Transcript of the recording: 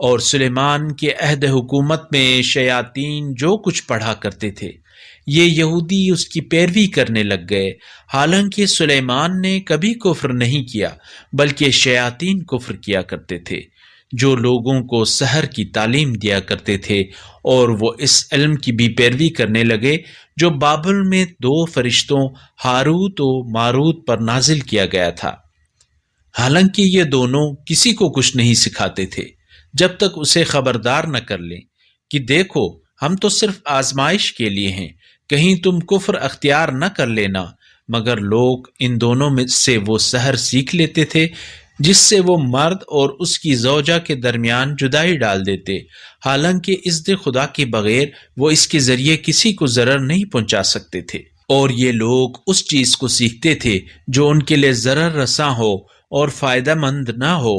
اور سلیمان کے عہد حکومت میں شیاطین جو کچھ پڑھا کرتے تھے یہ یہودی اس کی پیروی کرنے لگ گئے، حالانکہ سلیمان نے کبھی کفر نہیں کیا بلکہ شیاطین کفر کیا کرتے تھے جو لوگوں کو سحر کی تعلیم دیا کرتے تھے، اور وہ اس علم کی بھی پیروی کرنے لگے جو بابل میں 2 فرشتوں ہاروت و ماروت پر نازل کیا گیا تھا، حالانکہ یہ دونوں کسی کو کچھ نہیں سکھاتے تھے جب تک اسے خبردار نہ کر لیں کہ دیکھو ہم تو صرف آزمائش کے لیے ہیں، کہیں تم کفر اختیار نہ کر لینا۔ مگر لوگ ان دونوں میں سے وہ سحر سیکھ لیتے تھے جس سے وہ مرد اور اس کی زوجہ کے درمیان جدائی ڈال دیتے، حالانکہ اذن خدا کے بغیر وہ اس کے ذریعے کسی کو ضرر نہیں پہنچا سکتے تھے، اور یہ لوگ اس چیز کو سیکھتے تھے جو ان کے لیے ضرر رساں ہو اور فائدہ مند نہ ہو۔